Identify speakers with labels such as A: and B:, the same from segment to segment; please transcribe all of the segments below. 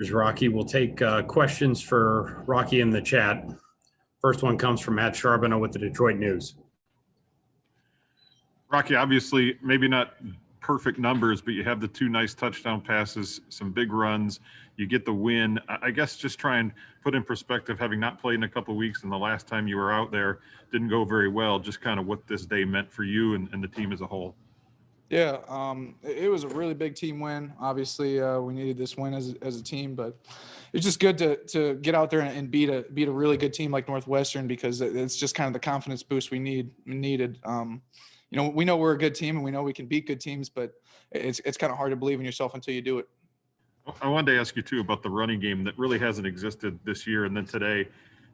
A: Here's Rocky. We'll take questions for Rocky in the chat. First one comes from Matt Charbonneau with the Detroit News.
B: Rocky, obviously, maybe not perfect numbers, but you have the 2 nice touchdown passes, some big runs. You get the win. I guess just try and put in perspective, having not played in a couple of weeks and the last time you were out there didn't go very well, just kind of what this day meant for you and the team as a whole.
C: Yeah, it was a really big team win. Obviously, we needed this win as a team, but it's just good to get out there and beat a really good team like Northwestern, because it's just kind of the confidence boost we needed. We know we're a good team and we know we can beat good teams, but it's kind of hard to believe in yourself until you do it.
B: I wanted to ask you too about the running game that really hasn't existed this year, and then today,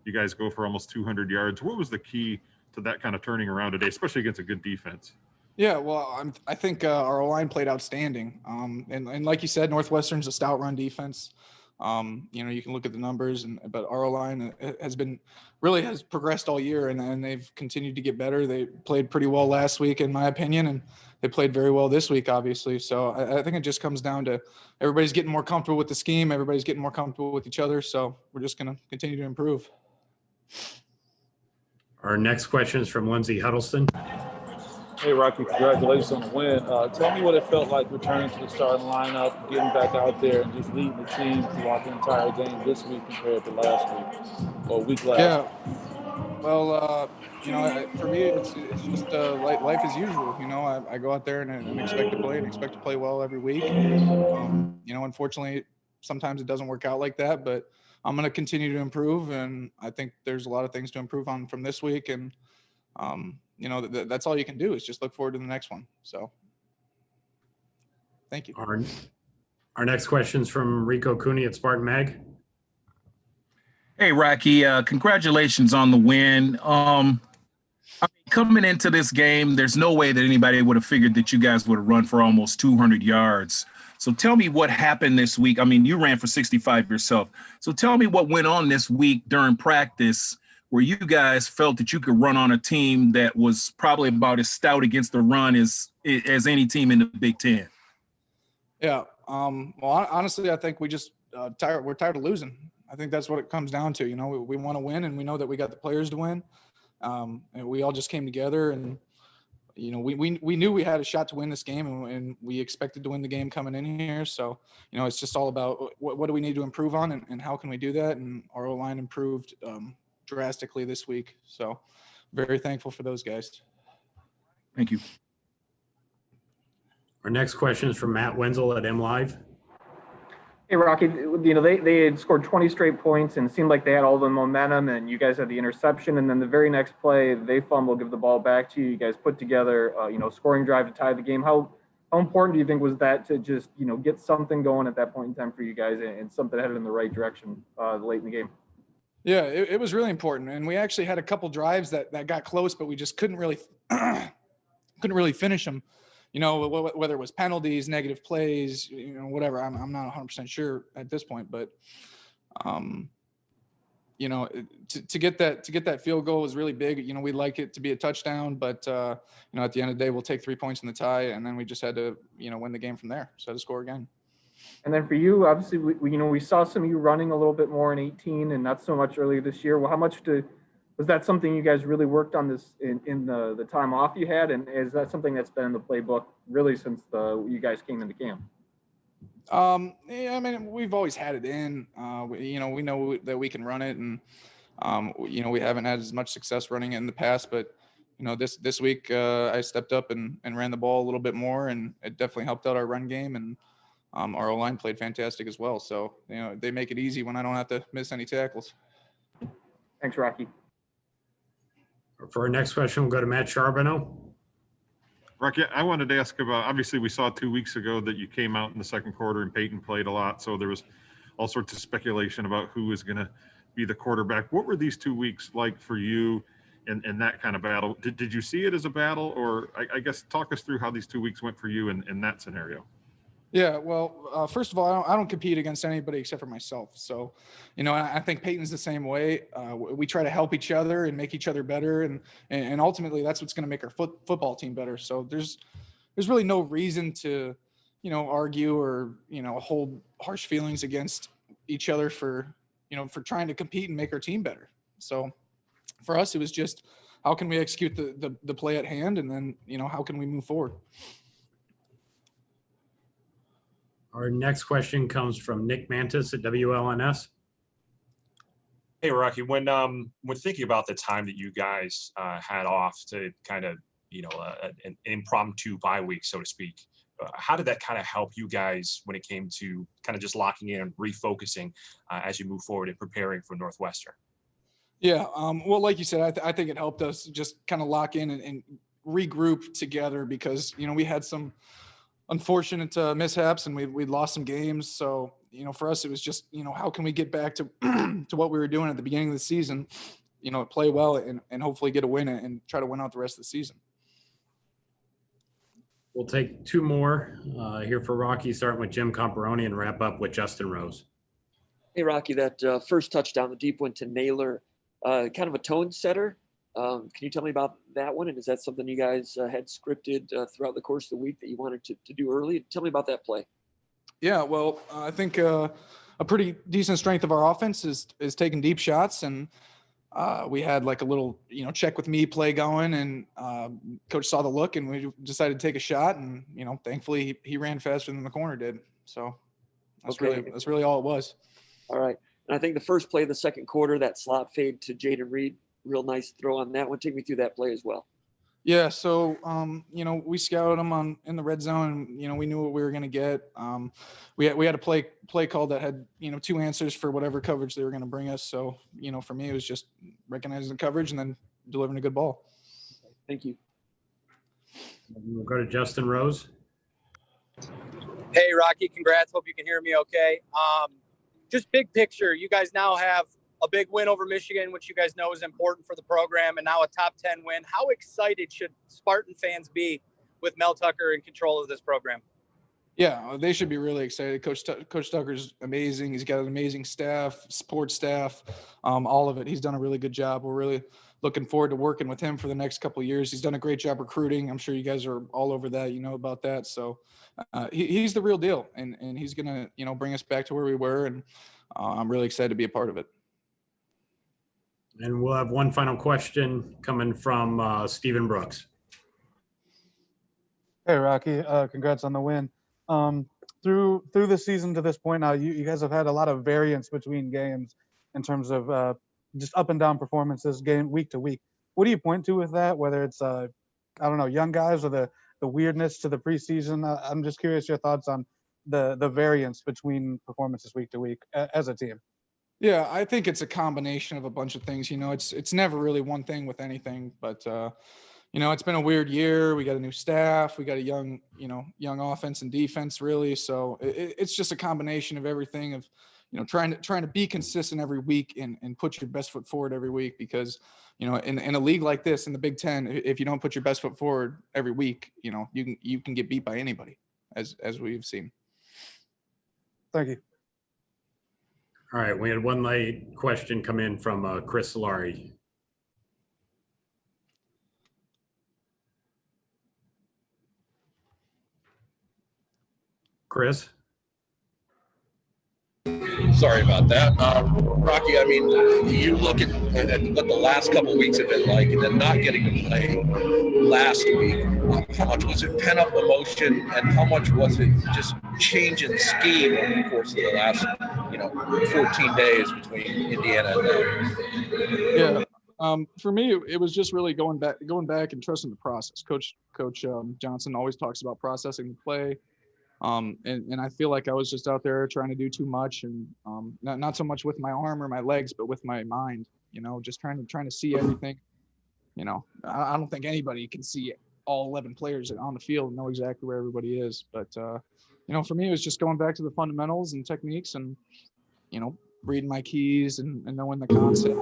B: you guys go for almost 200 yards. What was the key to that kind of turning around today, especially against a good defense?
C: Yeah, well, I think our O-line played outstanding. And like you said, Northwestern's a stout run defense. You can look at the numbers, but our O-line has progressed all year, and they've continued to get better. They played pretty well last week, in my opinion, and they played very well this week, obviously. So I think it just comes down to everybody's getting more comfortable with the scheme. Everybody's getting more comfortable with each other. So we're just going to continue to improve.
A: Our next question is from Lindsey Huddleston.
D: Hey, Rocky, congratulations on the win. Tell me what it felt like returning to the starting lineup, getting back out there, and just leading the team throughout the entire game this week compared to last week or week last.
C: Yeah. Well, for me, it's just life as usual. I go out there and expect to play well every week. Unfortunately, sometimes it doesn't work out like that, but I'm going to continue to improve, and I think there's a lot of things to improve on from this week, and that's all you can do is just look forward to the next one. So thank you.
A: Our next question is from Rico Cooney at Spartan Mag.
E: Hey, Rocky, congratulations on the win. Coming into this game, there's no way that anybody would have figured that you guys would have run for almost 200 yards. So tell me what happened this week. I mean, you ran for 65 yourself. So tell me what went on this week during practice where you guys felt that you could run on a team that was probably about as stout against the run as any team in the Big Ten.
C: Yeah. Well, honestly, I think we're tired of losing. I think that's what it comes down to. We want to win, and we know that we got the players to win. And we all just came together, and we knew we had a shot to win this game, and we expected to win the game coming in here. So, it's just all about what do we need to improve on, and how can we do that? And our O-line improved drastically this week. So very thankful for those guys.
E: Thank you.
A: Our next question is from Matt Wenzel at MLive.
F: Hey, Rocky, they had scored 20 straight points and it seemed like they had all the momentum, and you guys had the interception, and then the very next play, they fumble, give the ball back to you. You guys put together, scoring drive to tie the game. How important do you think was that to just, get something going at that point in time for you guys and something headed in the right direction late in the game?
C: Yeah, it was really important. And we actually had a couple drives that got close, but we just couldn't really finish them. Whether it was penalties, negative plays, whatever. I'm not 100% sure at this point, but to get that field goal was really big. We'd like it to be a touchdown, but at the end of the day, we'll take 3 points in the tie, and then we just had to win the game from there. So to score again.
F: And then for you, obviously, we saw some of you running a little bit more in 18 and not so much earlier this year. Well, how much was that something you guys really worked on this in the time off you had? And is that something that's been in the playbook really since you guys came into camp?
C: Yeah, I mean, we've always had it in. We know that we can run it, and we haven't had as much success running it in the past, but this week I stepped up and ran the ball a little bit more, and it definitely helped out our run game, and our O-line played fantastic as well. So, they make it easy when I don't have to miss any tackles.
F: Thanks, Rocky.
A: For our next question, we'll go to Matt Charbonneau.
B: Rocky, I wanted to ask about, obviously we saw 2 weeks ago that you came out in the second quarter and Peyton played a lot. So there was all sorts of speculation about who was going to be the quarterback. What were these 2 weeks like for you in that kind of battle? Did you see it as a battle, or I guess talk us through how these 2 weeks went for you in that scenario?
C: Yeah, well, first of all, I don't compete against anybody except for myself. So, I think Peyton's the same way. We try to help each other and make each other better, and ultimately that's what's going to make our football team better. So there's really no reason to, argue or hold harsh feelings against each other for trying to compete and make our team better. So for us, it was just, how can we execute the play at hand? And then, how can we move forward?
A: Our next question comes from Nick Mantis at WLNS.
G: Hey, Rocky, when thinking about the time that you guys had off to kind of, an impromptu bye week, so to speak, how did that kind of help you guys when it came to kind of just locking in and refocusing as you move forward and preparing for Northwestern?
C: Yeah. Well, like you said, I think it helped us just kind of lock in and regroup together because, we had some unfortunate mishaps and we lost some games. So, for us, it was just, how can we get back to to what we were doing at the beginning of the season, play well and hopefully get a win and try to win out the rest of the season.
A: We'll take two more here for Rocky, starting with Jim Comparoni and wrap up with Justin Rose.
H: Hey, Rocky, that first touchdown, the deep one to Naylor, kind of a tone setter. Can you tell me about that one? And is that something you guys had scripted throughout the course of the week that you wanted to do early? Tell me about that play.
C: Yeah, well, I think a pretty decent strength of our offense is taking deep shots. And we had like a little, check with me play going, and coach saw the look and we decided to take a shot. And, thankfully he ran faster than the corner did. So that's really all it was.
H: All right. And I think the first play of the second quarter, that slot fade to Jaden Reed, real nice throw on that one. Take me through that play as well.
C: Yeah. So, we scouted them in the red zone and, we knew what we were going to get. We had a play call that had, two answers for whatever coverage they were going to bring us. So, for me, it was just recognizing the coverage and then delivering a good ball.
H: Thank you.
A: We'll go to Justin Rose.
I: Hey, Rocky, congrats. Hope you can hear me okay. Just big picture, you guys now have a big win over Michigan, which you guys know is important for the program, and now a top 10 win. How excited should Spartan fans be with Mel Tucker in control of this program?
C: Yeah, they should be really excited. Coach Tucker's amazing. He's got an amazing staff, support staff, all of it. He's done a really good job. We're really looking forward to working with him for the next couple of years. He's done a great job recruiting. I'm sure you guys are all over that. You know about that. So he's the real deal, and he's going to, bring us back to where we were, and I'm really excited to be a part of it.
A: And we'll have one final question coming from Stephen Brooks.
J: Hey, Rocky, congrats on the win. Through the season to this point now, you guys have had a lot of variance between games in terms of just up and down performances game week to week. What do you point to with that? Whether it's young guys or the weirdness to the preseason. I'm just curious your thoughts on the variance between performances week to week as a team.
C: Yeah, I think it's a combination of a bunch of things. It's never really one thing with anything, but it's been a weird year. We got a new staff. We got a young offense and defense, really. So it's just a combination of everything of, trying to be consistent every week and put your best foot forward every week, because, in a league like this, in the Big Ten, if you don't put your best foot forward every week, you can get beat by anybody, as we've seen.
J: Thank you.
A: All right, we had one late question come in from Chris Solari. Chris?
K: Sorry about that. Rocky, I mean, you look at what the last couple of weeks have been like, and then not getting to play last week. How much was it pent-up emotion, and how much was it just change in scheme over the course of the last, 14 days between Indiana and now?
C: Yeah. For me, it was just really going back and trusting the process. Coach Johnson always talks about processing the play. And I feel like I was just out there trying to do too much, and not so much with my arm or my legs, but with my mind, just trying to see everything. I don't think anybody can see all 11 players on the field and know exactly where everybody is. But, for me, it was just going back to the fundamentals and techniques and, reading my keys and knowing the concept.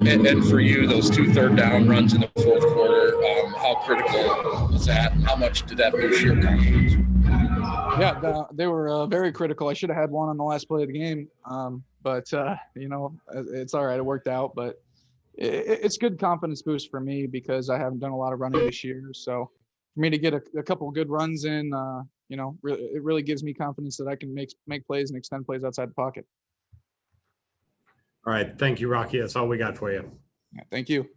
K: And for you, those 2 third down runs in the fourth quarter, how critical was that? How much did that boost your confidence?
C: Yeah, they were very critical. I should have had one on the last play of the game, but it's all right. It worked out, but it's good confidence boost for me because I haven't done a lot of running this year. So for me to get a couple of good runs in, it really gives me confidence that I can make plays and extend plays outside the pocket.
A: All right. Thank you, Rocky. That's all we got for you.
C: Yeah, thank you.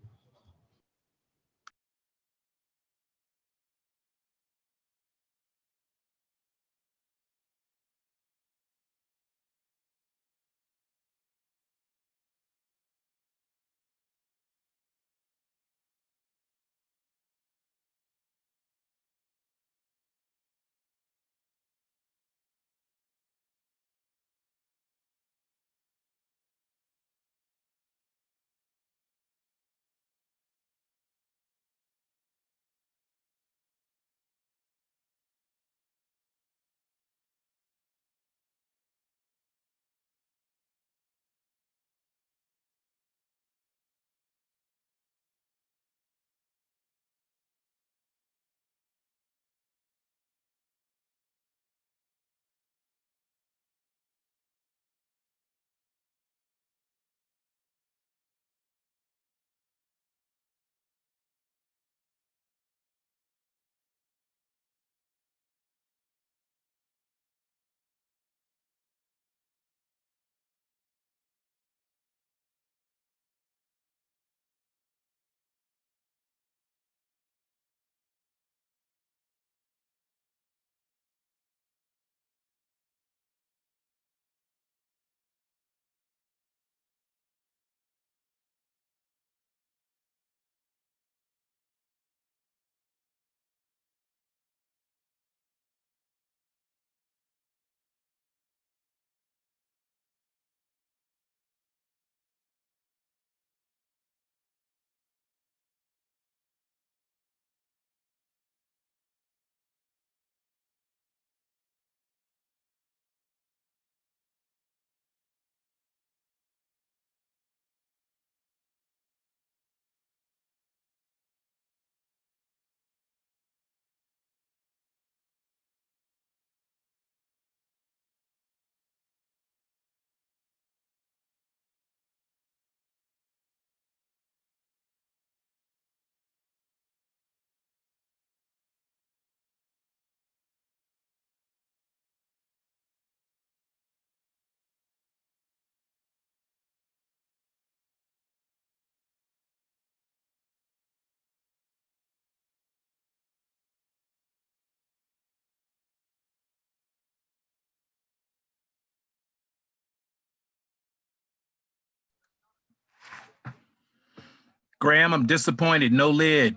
E: Graham, I'm disappointed. No lid.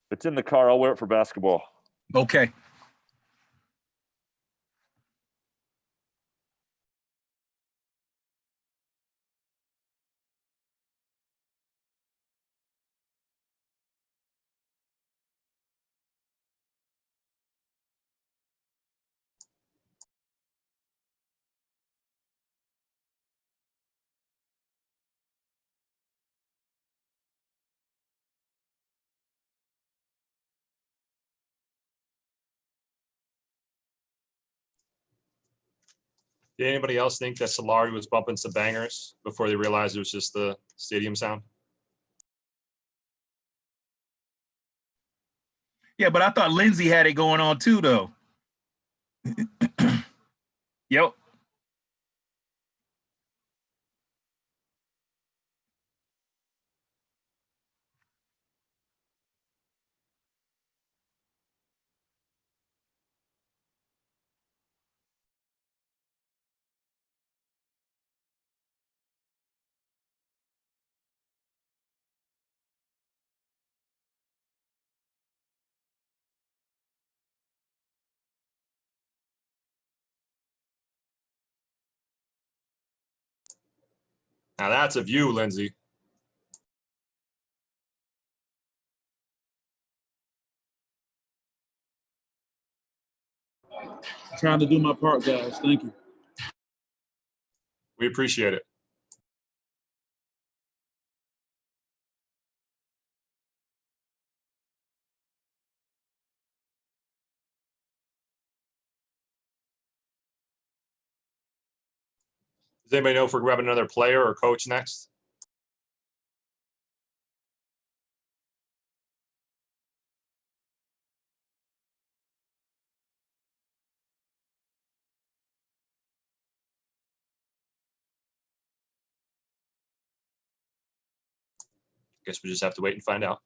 L: It's in the car. I'll wear it for basketball.
E: Okay.
G: Did anybody else think that Solari was bumping some bangers before they realized it was just the stadium sound?
E: Yeah, but I thought Lindsay had it going on too, though. Yep.
G: Now that's a view, Lindsay.
M: Trying to do my part, guys. Thank you.
G: We appreciate it. Does anybody know if we're grabbing another player or coach next? guess we just have to wait and find out.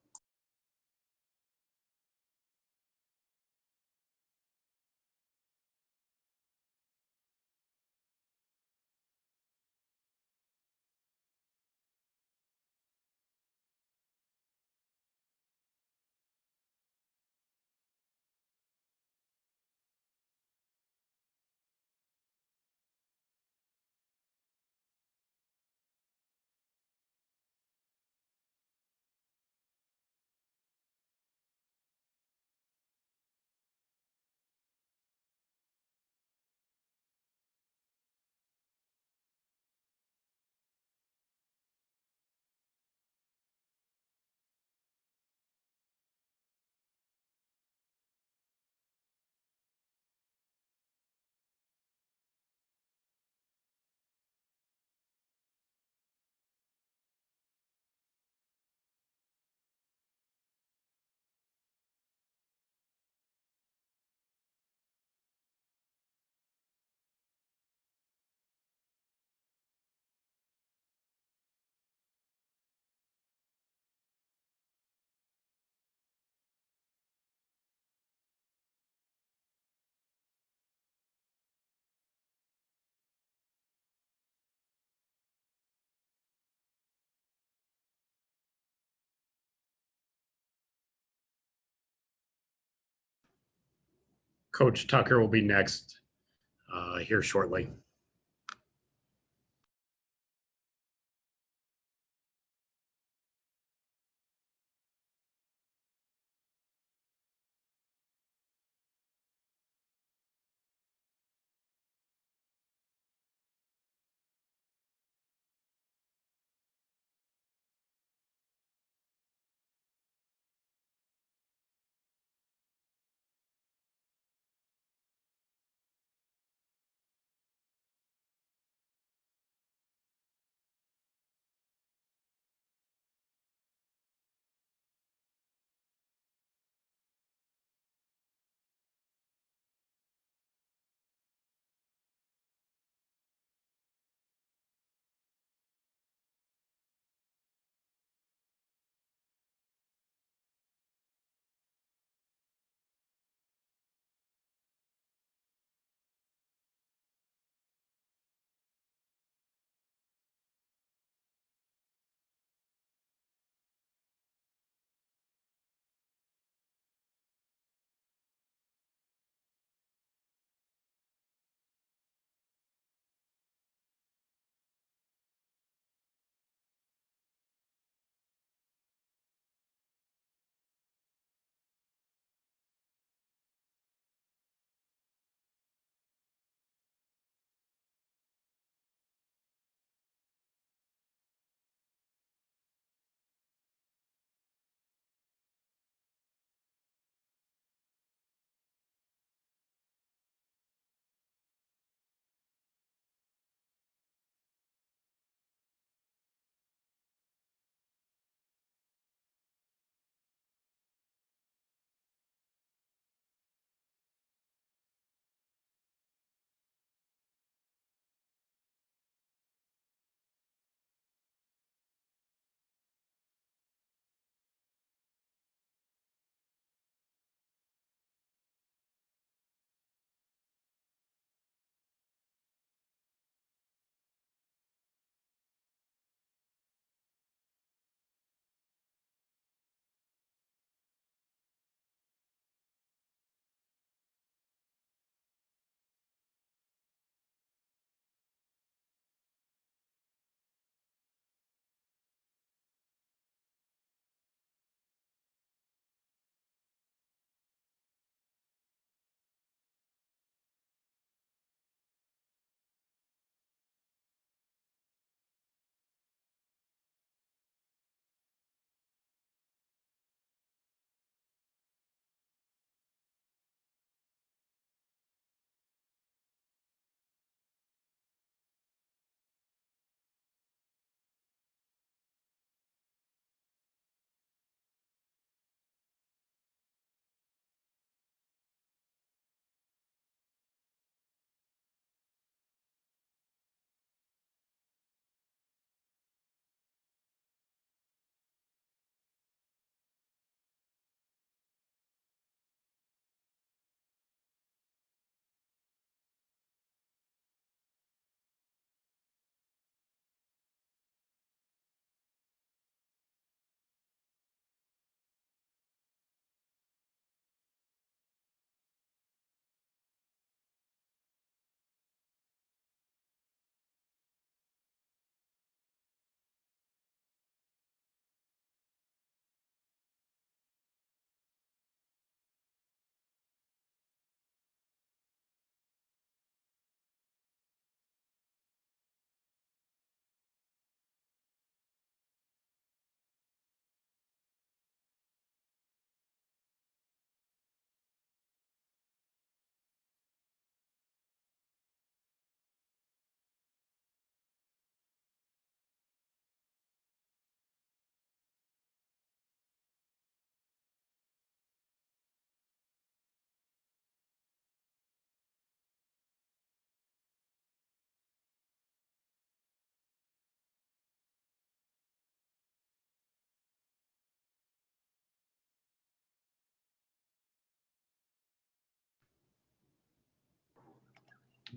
A: Coach Tucker will be next here shortly.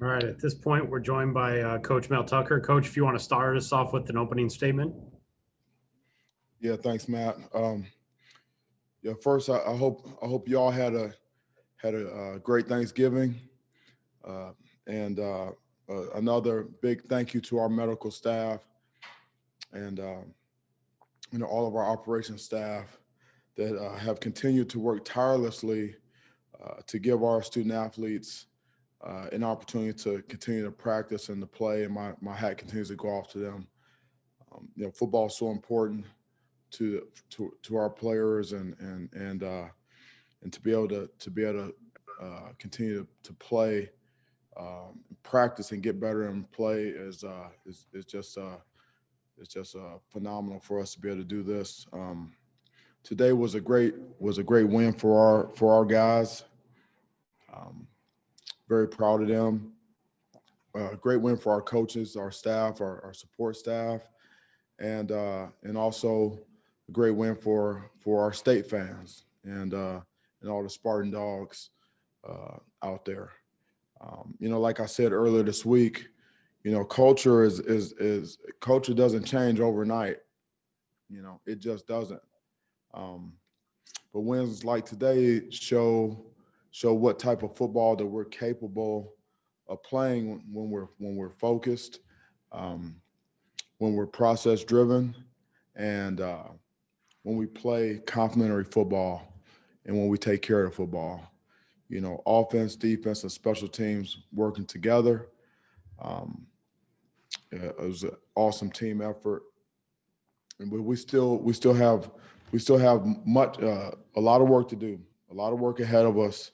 A: All right, at this point, we're joined by Coach Mel Tucker. Coach, if you want to start us off with an opening statement.
N: Yeah, thanks, Matt. Yeah, first, I hope y'all had a great Thanksgiving, and another big thank you to our medical staff and all of our operations staff that have continued to work tirelessly to give our student athletes an opportunity to continue to practice and to play. And my hat continues to go off to them. Football is so important to our players and to be able to continue to play, practice and get better and play is just phenomenal for us to be able to do this. Today was a great win for our guys. Very proud of them. Great win for our coaches, our staff, our support staff, and also a great win for our state fans and all the Spartan Dogs out there. Like I said earlier this week, culture culture doesn't change overnight. It just doesn't. But wins like today show what type of football that we're capable of playing when we're focused, when we're process driven, and when we play complementary football and when we take care of the football. Offense, defense, and special teams working together. It was an awesome team effort, but we still have much a lot of work to do, a lot of work ahead of us.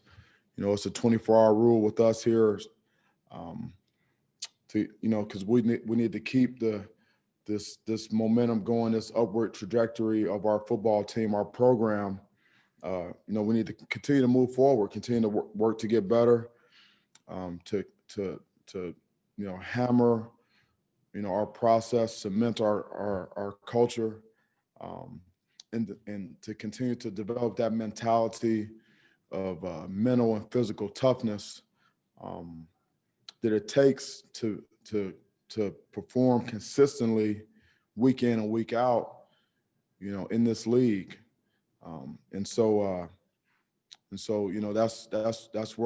N: It's a 24-hour rule with us here, because we need to keep this momentum going, this upward trajectory of our football team, our program. We need to continue to move forward, continue to work to get better, to hammer, our process, cement our culture, and to continue to develop that mentality of mental and physical toughness that it takes to perform consistently week in and week out, in this league. That's where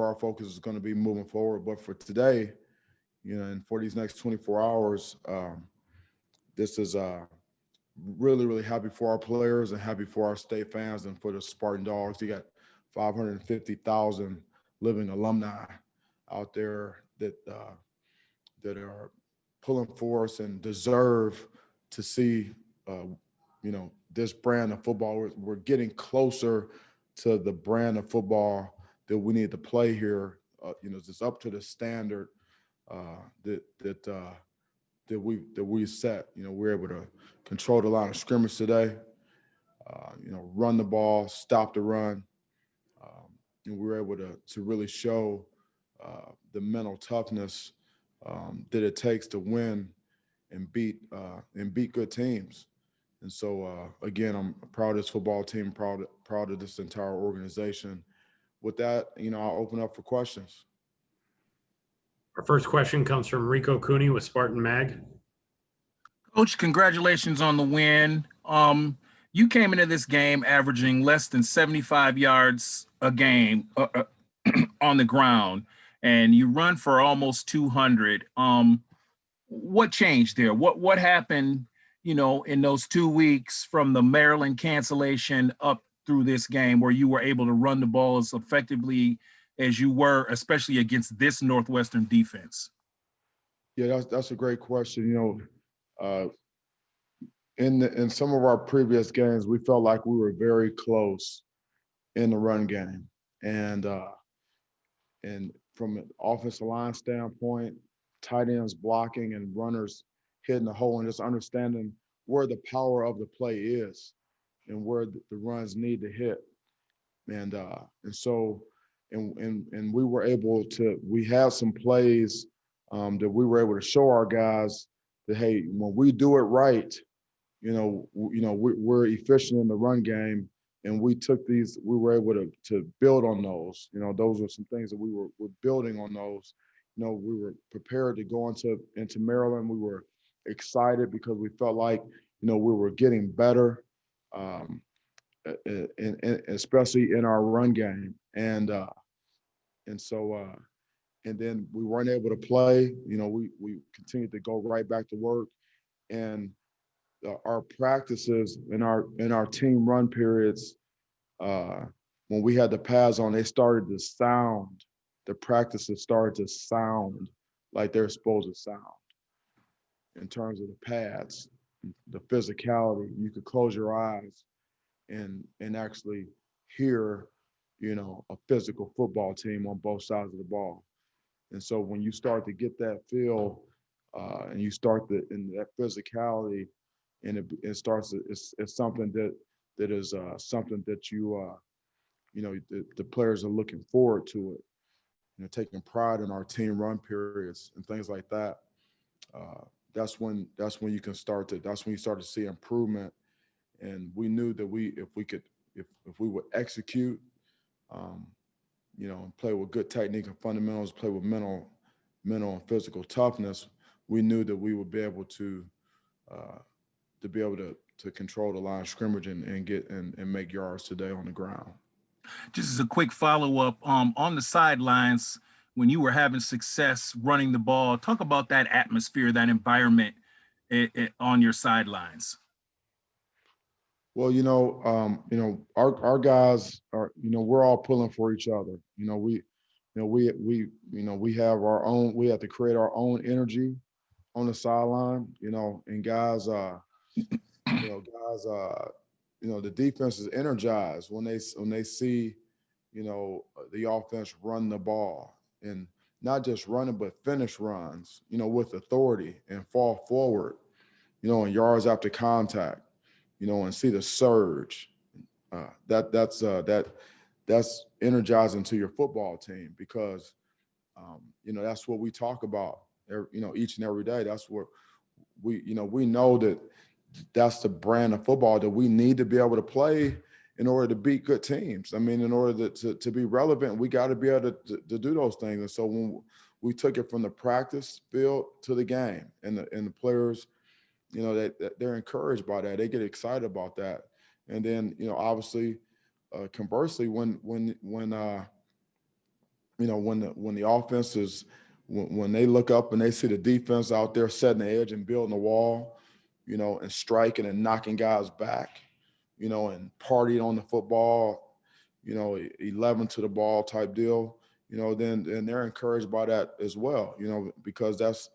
N: our focus is going to be moving forward. But for today, and for these next 24 hours, this is really, really happy for our players and happy for our state fans and for the Spartan Dogs. You got 550,000 living alumni out there that are pulling for us and deserve to see, this brand of football. We're getting closer to the brand of football that we need to play here. It's up to the standard that we set. We're able to control the line of scrimmage today. Run the ball, stop the run. And we're able to really show the mental toughness that it takes to win and beat good teams. And so, again, I'm proud of this football team, proud of this entire organization. With that, I'll open up for questions.
A: Our first question comes from Rico Cooney with Spartan Mag.
E: Coach, congratulations on the win. You came into this game averaging less than 75 yards a game on the ground, and you run for almost 200. What changed there? What happened, in those 2 weeks from the Maryland cancellation up through this game where you were able to run the ball as effectively as you were, especially against this Northwestern defense?
N: Yeah, that's a great question. In some of our previous games, we felt like we were very close in the run game, and from an offensive line standpoint, tight ends blocking and runners hitting the hole and just understanding where the power of the play is and where the runs need to hit, and we were able to. We had some plays that we were able to show our guys that, hey, when we do it right, we're efficient in the run game, and we were able to build on those. Those were some things that we're building on those, we were prepared to go into Maryland. We were excited because we felt like, we were getting better, and especially in our run game. And so then we weren't able to play. We continued to go right back to work, and our practices and our team run periods, when we had the pads on, they started to sound. The practices started to sound like they're supposed to sound in terms of the pads, the physicality. You could close your eyes and actually hear, a physical football team on both sides of the ball. And so when you start to get that feel, and you start in that physicality, and it starts, it's something that is something that the players are looking forward to it, taking pride in our team run periods and things like that. That's when you can start to see improvement. And we knew that if we would execute, play with good technique and fundamentals, play with mental and physical toughness, we knew that we would be able to control the line of scrimmage and make yards today on the ground.
E: Just as a quick follow-up, on the sidelines, when you were having success running the ball, talk about that atmosphere, that environment on your sidelines.
N: Well, our guys are, we're all pulling for each other. We have our own. We have to create our own energy on the sideline. And guys, the defense is energized when they see, the offense run the ball, and not just running, but finish runs, with authority and fall forward, and yards after contact, and see the surge. That's energizing to your football team, because, that's what we talk about, each and every day. That's what we know that's the brand of football that we need to be able to play in order to beat good teams. I mean, in order to be relevant, we got to be able to do those things. And so when we took it from the practice field to the game, and the players, they're encouraged by that. They get excited about that. And then, obviously, conversely, when the offense is, when they look up and they see the defense out there setting the edge and building the wall, and striking and knocking guys back, and partying on the football, 11 to the ball type deal, then they're encouraged by that as well, because that's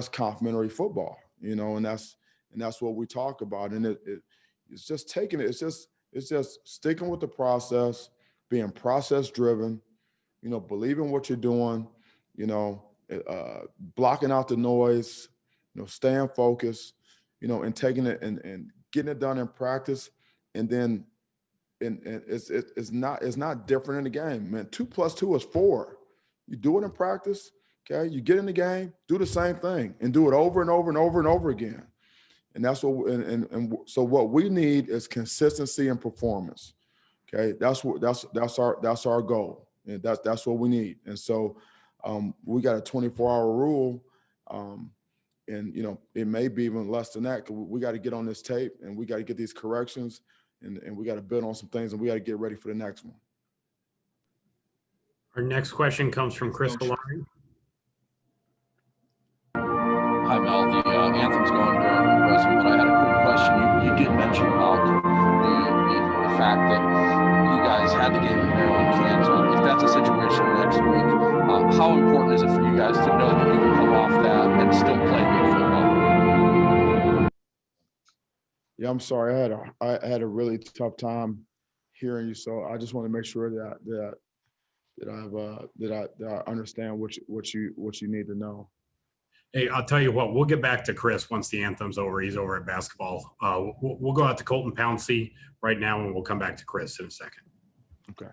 N: complimentary football, and that's what we talk about. And it's just taking it. It's just sticking with the process, being process driven, believing what you're doing, blocking out the noise, staying focused, and taking it and getting it done in practice. And then it's not different in the game, man. 2 + 2 is 4. You do it in practice, okay? You get in the game, do the same thing, and do it over and over and over and over again. And that's what so what we need is consistency and performance. Okay, that's our goal, and that's what we need. And so we got a 24-hour rule. And it may be even less than that, because we got to get on this tape, and we got to get these corrections, and we got to build on some things, and we got to get ready for the next one.
A: Our next question comes from Chris Galari.
K: Hi, Mel. The anthem's going very impressive, but I had a quick question. You did mention about the fact that you guys had the game in Maryland canceled. If that's a situation next week, how important is it for you guys to know that you can come off that and still play good football?
N: Yeah, I'm sorry. I had a really tough time hearing you, so I just want to make sure that I understand what you need to know.
A: Hey, I'll tell you what, we'll get back to Chris once the anthem's over. He's over at basketball. We'll go out to Colton Pouncey right now, and we'll come back to Chris in a second.
N: Okay.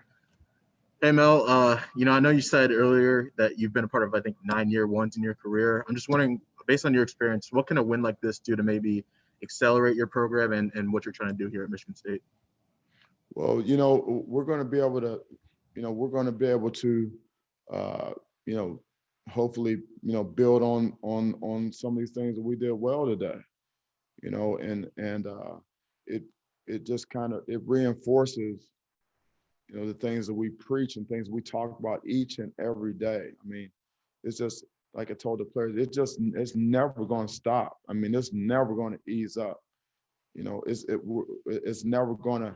O: Hey, Mel, I know you said earlier that you've been a part of, I think, 9 year ones in your career. I'm just wondering, based on your experience, what can a win like this do to maybe accelerate your program and what you're trying to do here at Michigan State?
N: Well, we're going to be able to, hopefully, build on some of these things that we did well today, and it just kind of, it reinforces, the things that we preach and things we talk about each and every day. I mean, it's just, like I told the players, it's never going to stop. I mean, it's never going to ease up. It's never going to,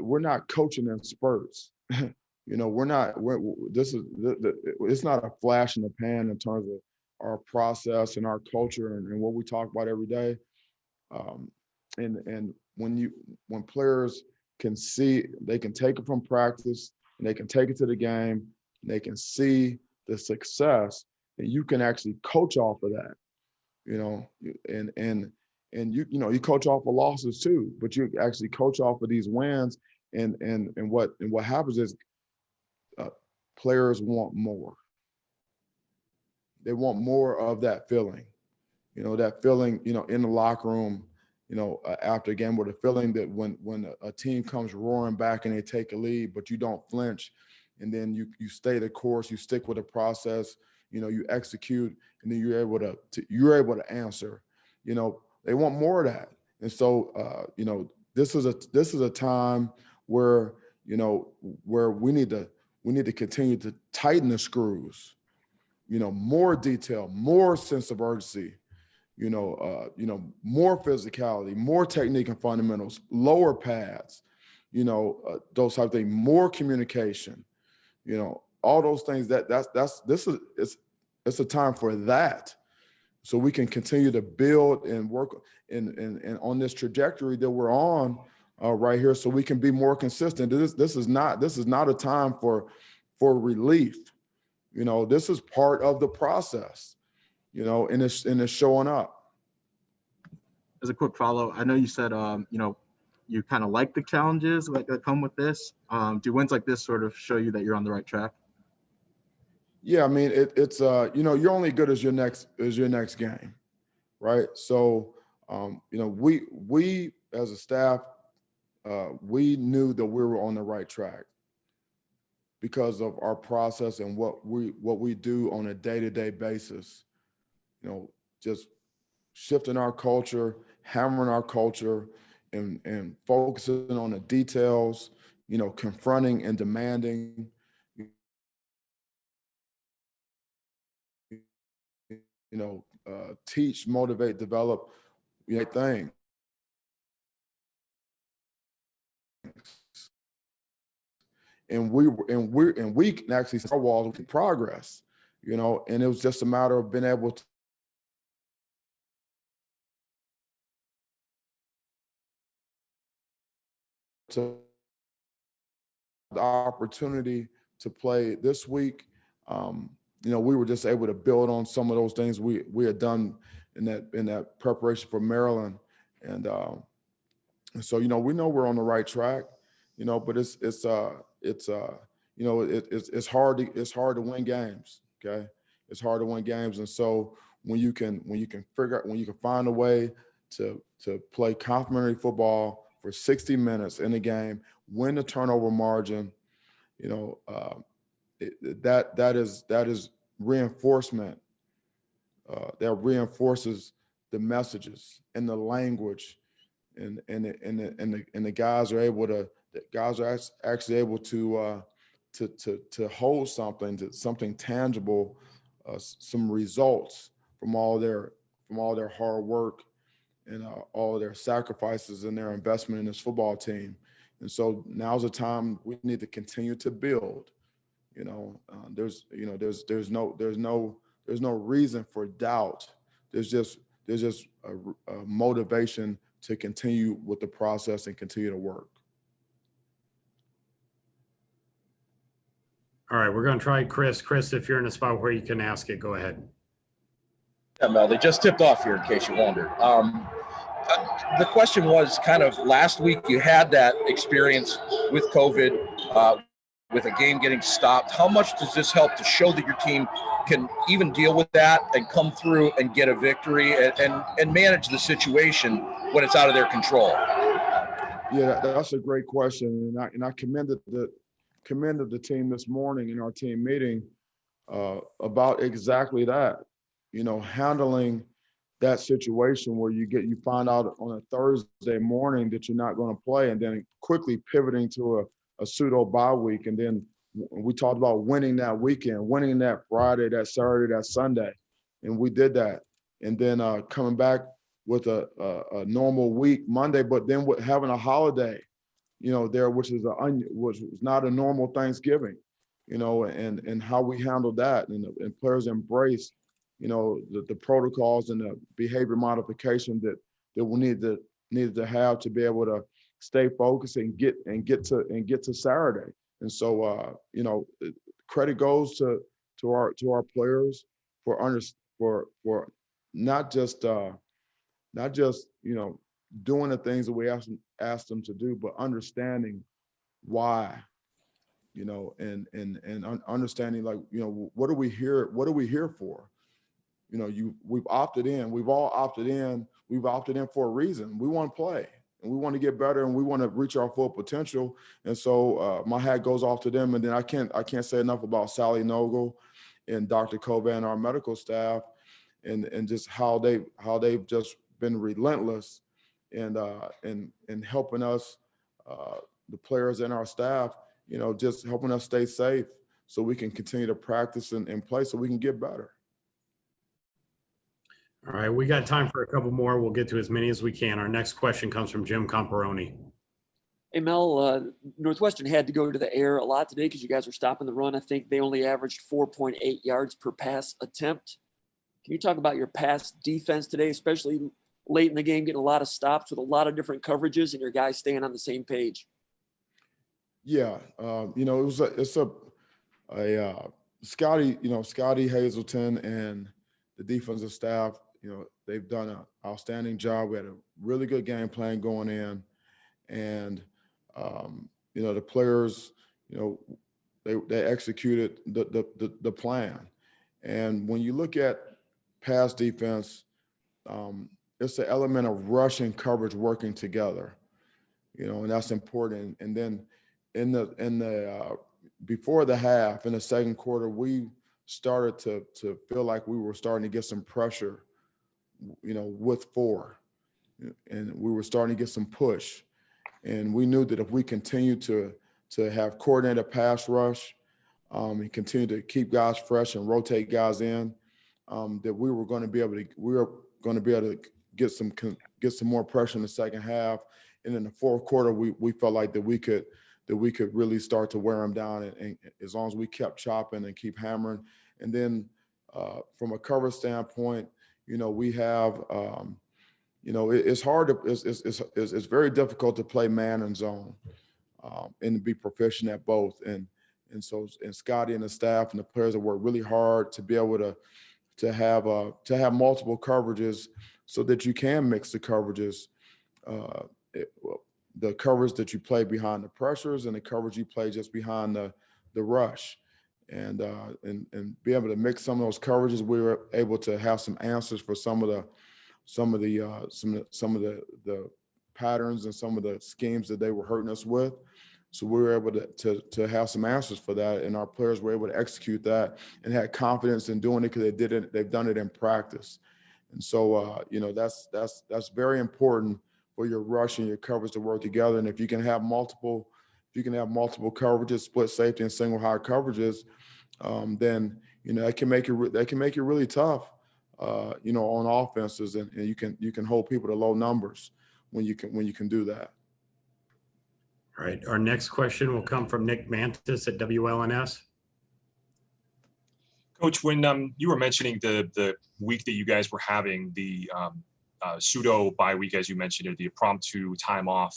N: we're not coaching in spurts. It's not a flash in the pan in terms of our process and our culture and what we talk about every day. And when players can see, they can take it from practice and they can take it to the game, and they can see the success, and you can actually coach off of that, and you coach off of losses too, but you actually coach off of these wins, and what happens is players want more. They want more of that feeling, in the locker room, after a game, with a feeling that when a team comes roaring back and they take a lead, but you don't flinch, and then you stay the course, you stick with the process, you execute, and then you're able to answer. They want more of that, and so this is a time where where we need to continue to tighten the screws, more detail, more sense of urgency, more physicality, more technique and fundamentals, lower pads, those type of things, more communication, all those things. It's a time for that, so we can continue to build and work and on this trajectory that we're on right here, so we can be more consistent. This is not a time for relief. This is part of the process, and it's showing up.
O: As a quick follow, I know you said, you kind of like the challenges that come with this. Do wins like this sort of show you that you're on the right track?
N: Yeah, I mean, it's you're only good as your next game, right? So, we as a staff, we knew that we were on the right track because of our process and what we do on a day-to-day basis. Just shifting our culture, hammering our culture, and focusing on the details, confronting and demanding, teach, motivate, develop, things. And we can actually see our walls with progress, and it was just a matter of being able to the opportunity to play this week. We were just able to build on some of those things we had done in that preparation for Maryland, and so we know we're on the right track, but it's hard to win games. Okay, it's hard to win games, and so when you can find a way to play complementary football for 60 minutes in a game, win the turnover margin, that is reinforcement. That reinforces the messages and the language, and the guys are actually able to hold something tangible, some results from all their hard work and all their sacrifices and their investment in this football team. And so now's the time we need to continue to build. There's no reason for doubt. There's just a motivation to continue with the process and continue to work.
A: All right, we're going to try Chris. Chris, if you're in a spot where you can ask it, go ahead.
K: Yeah, Mel, they just tipped off here in case you wondered. The question was kind of last week you had that experience with COVID, with a game getting stopped. How much does this help to show that your team can even deal with that and come through and get a victory and manage the situation when it's out of their control?
N: Yeah, that's a great question, and I commended the team this morning in our team meeting about exactly that, handling that situation where you find out on a Thursday morning that you're not going to play, and then quickly pivoting to a pseudo bye week. And then we talked about winning that weekend, winning that Friday, that Saturday, that Sunday. And we did that. And then coming back with a normal week Monday, but then with having a holiday, there, which was not a normal Thanksgiving, and how we handled that, and players embrace, the protocols and the behavior modification that we needed to have to be able to stay focused and get to Saturday. And so, credit goes to our players for not just doing the things that we asked them to do, but understanding why, and understanding, like, what are we here for? We've opted in. We've all opted in. We've opted in for a reason. We want to play, and we want to get better, and we want to reach our full potential. And so my hat goes off to them. And then I can't say enough about Sally Nogle and Dr. Coban, our medical staff, and just how they've just been relentless and helping us, the players and our staff, just helping us stay safe so we can continue to practice and play so we can get better.
A: All right, we got time for a couple more. We'll get to as many as we can. Our next question comes from Jim Comparoni.
H: Hey, Mel, Northwestern had to go to the air a lot today because you guys were stopping the run. I think they only averaged 4.8 yards per pass attempt. Can you talk about your pass defense today, especially late in the game, getting a lot of stops with a lot of different coverages and your guys staying on the same page?
N: Yeah, it's a Scotty Hazelton and the defensive staff, they've done an outstanding job. We had a really good game plan going in, and the players, they executed the plan. And when you look at pass defense, it's the element of rush and coverage working together, and that's important. And then in the before the half, in the second quarter, we started to feel like we were starting to get some pressure, with 4, and we were starting to get some push. And we knew that if we continued to have coordinated pass rush, and continue to keep guys fresh and rotate guys in, that we were going to be able to get some more pressure in the second half. And in the fourth quarter, we felt like that we could really start to wear them down, and as long as we kept chopping and keep hammering. And then from a cover standpoint, we have, it's hard it's very difficult to play man and zone, and to be proficient at both. And so Scotty and the staff and the players have worked really hard to be able to have multiple coverages so that you can mix the coverages. The coverage that you play behind the pressures and the coverage you play just behind the rush, and be able to mix some of those coverages. We were able to have some answers for some of the patterns and some of the schemes that they were hurting us with. So we were able to have some answers for that, and our players were able to execute that and had confidence in doing it because they've done it in practice. And so that's very important for your rush and your coverage to work together. And if you can have multiple coverages, split safety and single high coverages, then that can make it really tough, on offenses, and you can hold people to low numbers when you can do that.
A: All right, our next question will come from Nick Mantis at WLNS.
G: Coach, when you were mentioning the week that you guys were having, the pseudo bye week, as you mentioned, or the impromptu time off,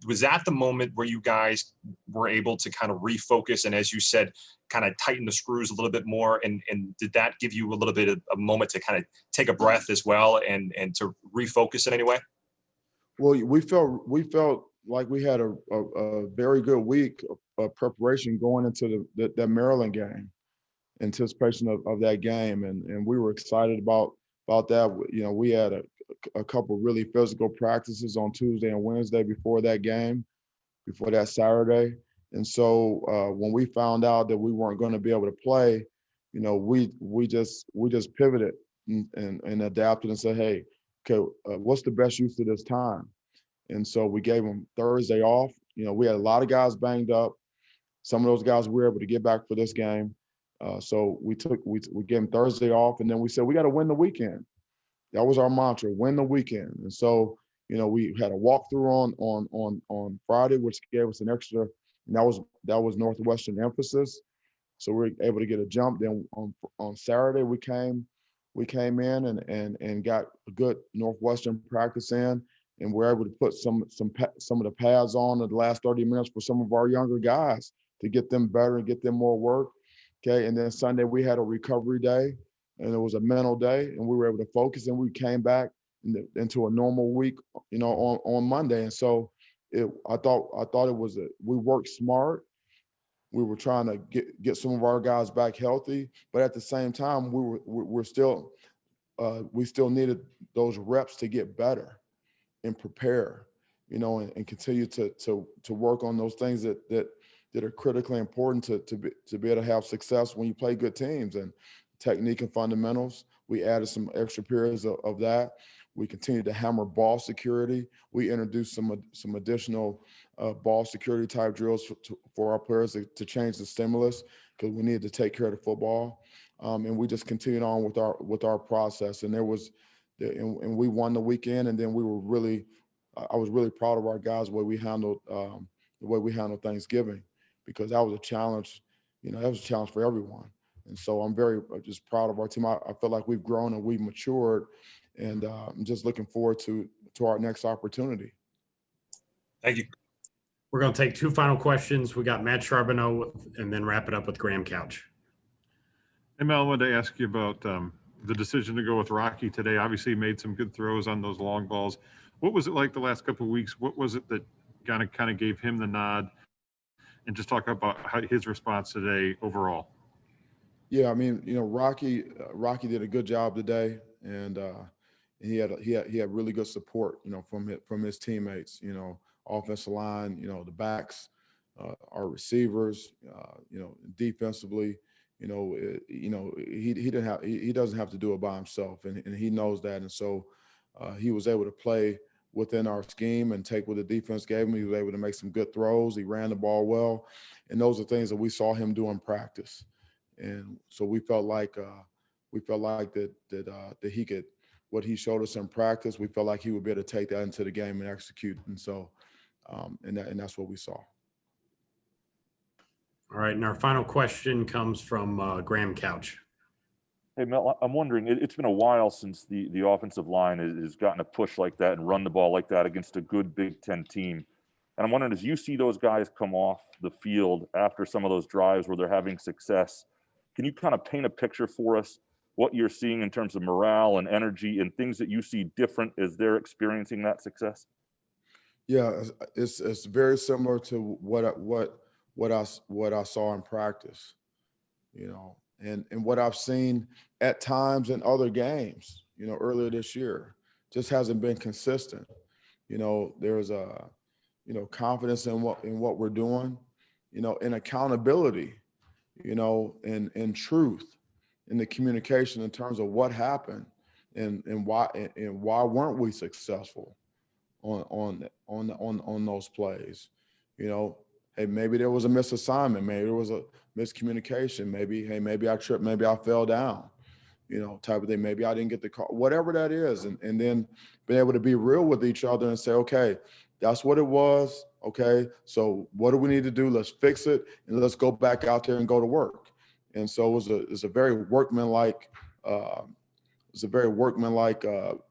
G: was that the moment where you guys were able to kind of refocus and, as you said, kind of tighten the screws a little bit more? And did that give you a little bit of a moment to kind of take a breath as well and to refocus in any way?
N: Well, we felt like we had a very good week of preparation going into the Maryland game, anticipation of that game, and we were excited about that. We had a couple really physical practices on Tuesday and Wednesday before that game, before that Saturday. And so when we found out that we weren't going to be able to play, we just pivoted and adapted and said, hey, okay, what's the best use of this time? And so we gave them Thursday off. We had a lot of guys banged up. Some of those guys were able to get back for this game. So we gave them Thursday off, and then we said we got to win the weekend. That was our mantra: win the weekend. And so we had a walkthrough on Friday, which gave us an extra. And that was Northwestern emphasis. So we were able to get a jump. Then on Saturday we came in and got a good Northwestern practice in, and we're able to put some of the pads on in the last 30 minutes for some of our younger guys to get them better and get them more work. Okay, and then Sunday we had a recovery day, and it was a mental day, and we were able to focus, and we came back into a normal week, on Monday. And so I thought it was we worked smart. We were trying to get some of our guys back healthy, but at the same time, we still needed those reps to get better and prepare, and continue to work on those things that are critically important to be able to have success when you play good teams. And technique and fundamentals, we added some extra periods of that. We continued to hammer ball security. We introduced some additional ball security type drills for our players to change the stimulus, because we needed to take care of the football. And we just continued on with our process. And and we won the weekend. And then I was really proud of our guys, the way we handled Thanksgiving, because that was a challenge. That was a challenge for everyone. And so I'm just proud of our team. I feel like we've grown and we've matured, and I'm just looking forward to our next opportunity.
G: Thank you.
A: We're going to take two final questions. We got Matt Charbonneau, and then wrap it up with Graham Couch.
B: Hey, Mel, I wanted to ask you about the decision to go with Rocky today. Obviously, he made some good throws on those long balls. What was it like the last couple of weeks? What was it that kind of gave him the nod? And just talk about his response today overall.
N: Yeah, I mean, Rocky did a good job today, and he had really good support, from his teammates, offensive line, the backs, our receivers, defensively, he doesn't have to do it by himself, and he knows that, and so he was able to play within our scheme and take what the defense gave him. He was able to make some good throws. He ran the ball well, and those are things that we saw him do in practice. And so we felt like that he could, what he showed us in practice, we felt like he would be able to take that into the game and execute. And so, and that's what we saw.
A: All right, and our final question comes from Graham Couch.
L: Hey, Mel, I'm wondering, it's been a while since the offensive line has gotten a push like that and run the ball like that against a good Big Ten team. And I'm wondering, as you see those guys come off the field after some of those drives where they're having success, can you kind of paint a picture for us what you're seeing in terms of morale and energy and things that you see different as they're experiencing that success?
N: Yeah, it's very similar to what I saw in practice, and what I've seen at times in other games, earlier this year. Just hasn't been consistent. There's a confidence in what we're doing, and accountability, and truth in the communication in terms of what happened and why weren't we successful on those plays. Hey, maybe there was a misassignment, maybe there was a miscommunication, maybe I tripped, maybe I fell down, type of thing. Maybe I didn't get the call, whatever that is. And then being able to be real with each other and say, okay, that's what it was. Okay, so what do we need to do? Let's fix it, and let's go back out there and go to work. And so it's a very workmanlike,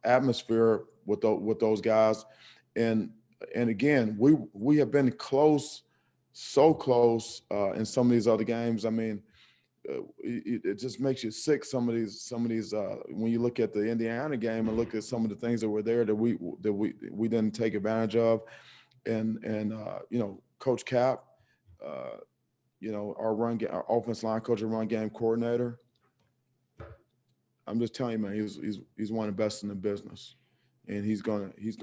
N: atmosphere with those guys. And again, we have been close, so close in some of these other games. I mean, it just makes you sick. Some of these when you look at the Indiana game and look at some of the things that were there that we didn't take advantage of, and Coach Cap, our offense line coach and run game coordinator. I'm just telling you, man, he's one of the best in the business, and he's gonna he's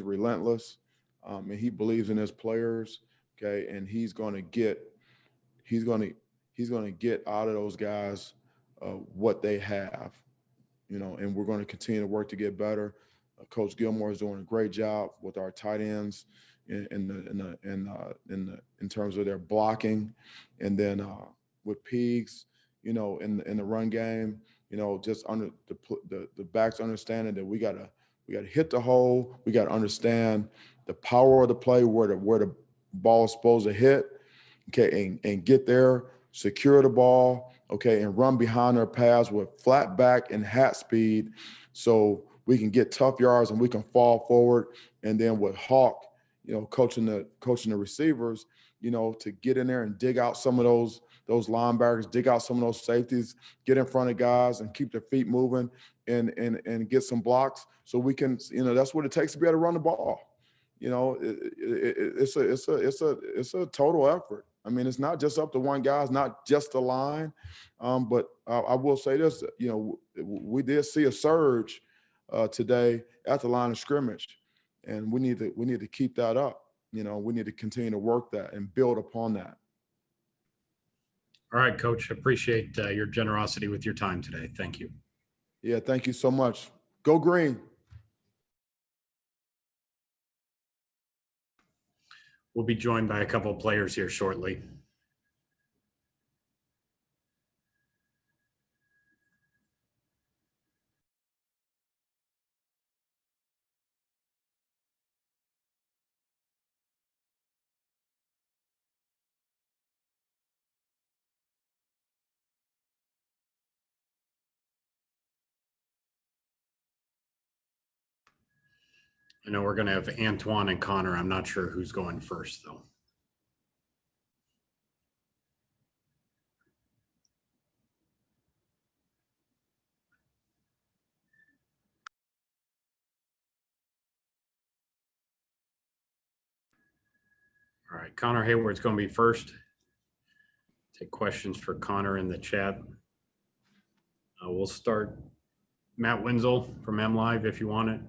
N: relentless, and he believes in his players. Okay, and he's gonna he's going to get out of those guys what they have, and we're going to continue to work to get better. Coach Gilmore is doing a great job with our tight ends in terms of their blocking, and then with Peegs, in the run game, just under the backs understanding that we gotta hit the hole, we gotta understand the power of the play, where the ball is supposed to hit, okay, and get there, secure the ball, okay, and run behind their paths with flat back and hat speed, so we can get tough yards and we can fall forward. And then with Hawk, coaching the receivers, to get in there and dig out some of those linebackers, dig out some of those safeties, get in front of guys and keep their feet moving and get some blocks, so we can, that's what it takes to be able to run the ball. It's a total effort. I mean, it's not just up to one guy, it's not just the line. But I will say this, we did see a surge today at the line of scrimmage, and we need to keep that up. We need to continue to work that and build upon that.
A: All right, Coach, appreciate your generosity with your time today. Thank you.
N: Yeah, thank you so much. Go Green.
A: We'll be joined by a couple of players here shortly. I know we're going to have Antjuan and Connor. I'm not sure who's going first, though. All right, Connor Heyward's going to be first. Take questions for Connor in the chat. We'll start Matt Wenzel from M Live if you want it.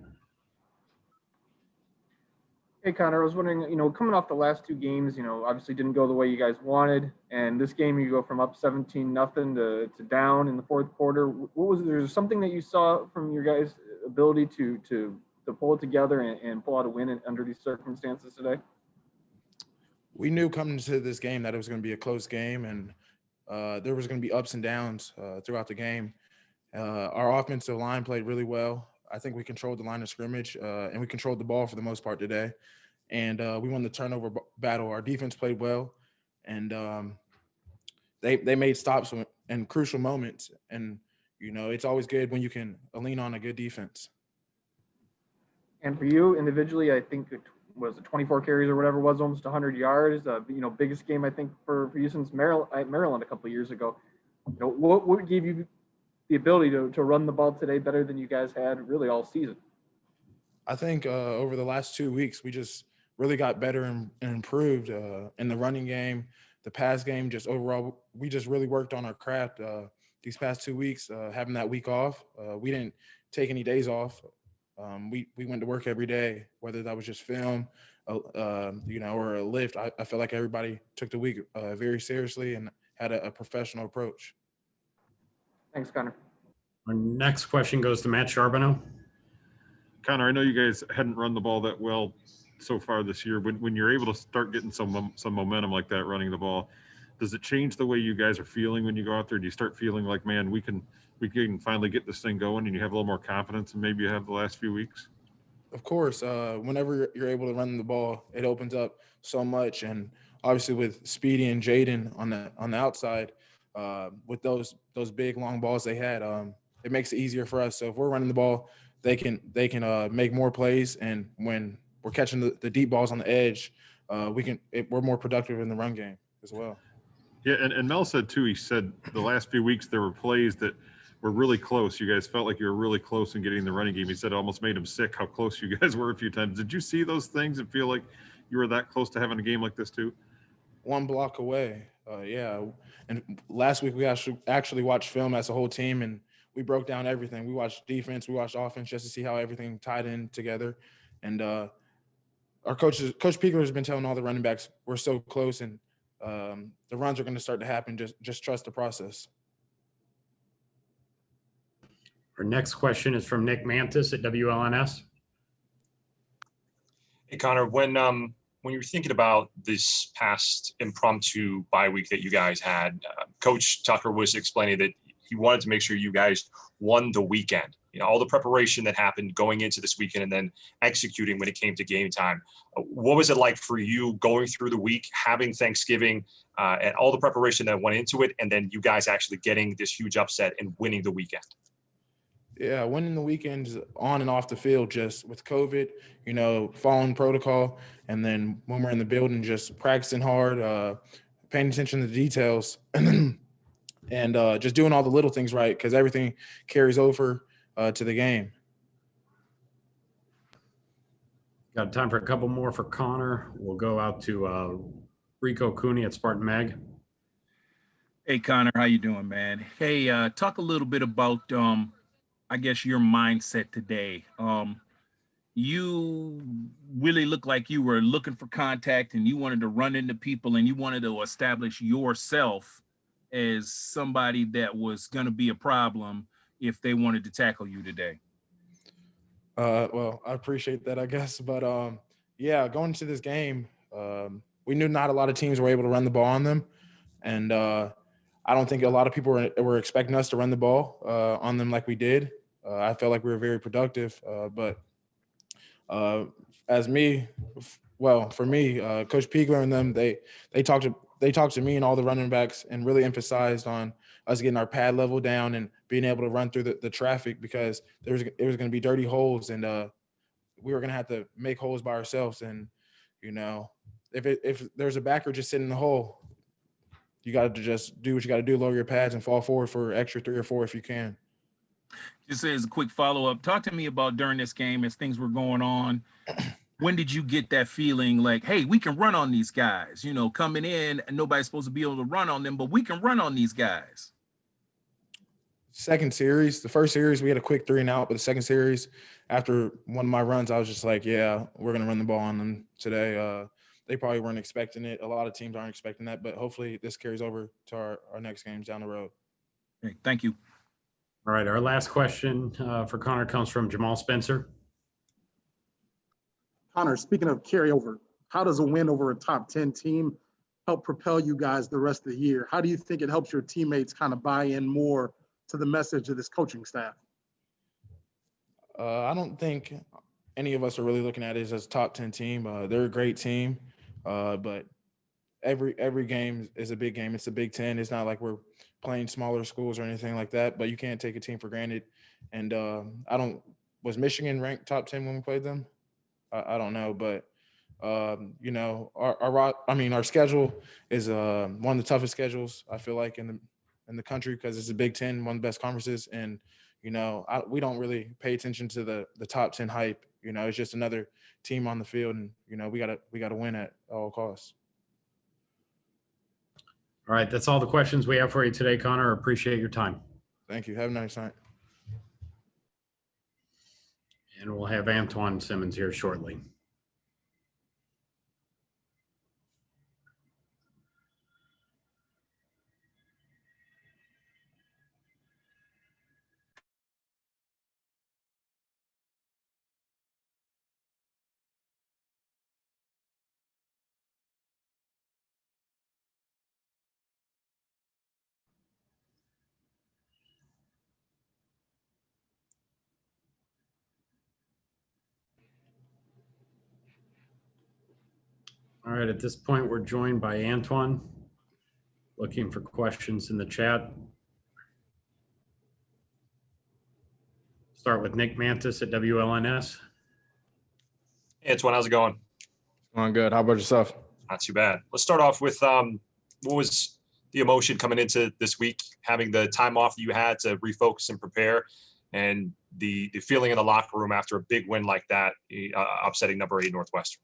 F: Hey, Connor, I was wondering, coming off the last two games, obviously didn't go the way you guys wanted. And this game, you go from up 17-0 to down in the fourth quarter. What was there something that you saw from your guys' ability to pull it together and pull out a win under these circumstances today?
C: We knew coming into this game that it was going to be a close game, and there was going to be ups and downs throughout the game. Our offensive line played really well. I think we controlled the line of scrimmage, and we controlled the ball for the most part today. And we won the turnover battle. Our defense played well, and they made stops in crucial moments. And, it's always good when you can lean on a good defense.
F: And for you individually, I think it was 24 carries or whatever it was, almost 100 yards. Biggest game I think for you since Maryland a couple of years ago. What gave you the ability to run the ball today better than you guys had really all season?
C: I think over the last 2 weeks, we just really got better and improved in the running game, the pass game, just overall. We just really worked on our craft these past 2 weeks, having that week off. We didn't take any days off. We went to work every day, whether that was just film, or a lift. I felt like everybody took the week very seriously and had a professional approach.
F: Thanks, Connor.
A: Our next question goes to Matt Charbonneau.
B: Connor, I know you guys hadn't run the ball that well so far this year. When you're able to start getting some momentum like that running the ball, does it change the way you guys are feeling when you go out there? Do you start feeling like, man, we can finally get this thing going, and you have a little more confidence than maybe you have the last few weeks?
C: Of course, whenever you're able to run the ball, it opens up so much. And obviously with Speedy and Jaden on the outside, with those big long balls they had, it makes it easier for us. So if we're running the ball, they can make more plays. And when we're catching the deep balls on the edge, we're more productive in the run game as well.
B: Yeah, and Mel said too, he said the last few weeks there were plays that were really close. You guys felt like you were really close in getting the running game. He said it almost made him sick how close you guys were a few times. Did you see those things and feel like you were that close to having a game like this too?
C: One block away. Yeah. And last week we actually watched film as a whole team, and we broke down everything. We watched defense, we watched offense, just to see how everything tied in together. And our Coach Piegler has been telling all the running backs we're so close, and the runs are going to start to happen. Just trust the process.
A: Our next question is from Nick Mantis at WLNS.
G: Hey, Connor, when you were thinking about this past impromptu bye week that you guys had, Coach Tucker was explaining that he wanted to make sure you guys won the weekend. You know, all the preparation that happened going into this weekend and then executing when it came to game time. What was it like for you going through the week, having Thanksgiving, and all the preparation that went into it, and then you guys actually getting this huge upset and winning the weekend?
C: Yeah, winning the weekends on and off the field, just with COVID, you know, following protocol. And then when we're in the building, just practicing hard, paying attention to the details, and just doing all the little things right, because everything carries over to the game.
A: Got time for a couple more for Connor. We'll go out to Rico Cooney at Spartan Mag.
E: Hey, Connor, how you doing, man? Hey, talk a little bit about, I guess, your mindset today. You really look like you were looking for contact and you wanted to run into people and you wanted to establish yourself as somebody that was going to be a problem if they wanted to tackle you today.
C: Well, I appreciate that, I guess. But yeah, going into this game, we knew not a lot of teams were able to run the ball on them. And I don't think a lot of people were expecting us to run the ball on them like we did. I felt like we were very productive. But for me, Coach Piegler and them, they talked to me and all the running backs and really emphasized on us getting our pad level down and being able to run through the traffic, because it was going to be dirty holes, and we were going to have to make holes by ourselves. And, you know, if there's a backer just sitting in the hole, you got to just do what you got to do, lower your pads and fall forward for extra 3 or 4 if you can.
E: Just as a quick follow-up, talk to me about during this game as things were going on. When did you get that feeling like, hey, we can run on these guys? You know, coming in and nobody's supposed to be able to run on them, but we can run on these guys.
C: Second series, the first series, we had a quick 3 and out, but the second series, after one of my runs, I was just like, yeah, we're going to run the ball on them today. They probably weren't expecting it. A lot of teams aren't expecting that, but hopefully this carries over to our next games down the road.
E: Okay, thank you.
A: All right, our last question for Connor comes from Jamal Spencer.
P: Connor, speaking of carryover, how does a win over a top 10 team help propel you guys the rest of the year? How do you think it helps your teammates kind of buy in more to the message of this coaching staff?
C: I don't think any of us are really looking at it as a top 10 team. They're a great team, but every game is a big game. It's a Big Ten. It's not like we're playing smaller schools or anything like that, but you can't take a team for granted. And was Michigan ranked top 10 when we played them? I don't know, but you know, our schedule is one of the toughest schedules I feel like in the country, because it's a Big Ten, one of the best conferences. And you know, we don't really pay attention to the top 10 hype. You know, it's just another team on the field, and you know, we gotta win at all costs.
A: All right, that's all the questions we have for you today, Connor. Appreciate your time.
C: Thank you. Have a nice night.
A: And we'll have Antjuan Simmons here shortly. All right, at this point, we're joined by Antjuan, looking for questions in the chat. Start with Nick Mantis at WLNS.
G: Hey, Antjuan, how's it going?
Q: Going good. How about yourself?
G: Not too bad. Let's start off with what was the emotion coming into this week, having the time off that you had to refocus and prepare, and the feeling in the locker room after a big win like that, upsetting number 8 Northwestern?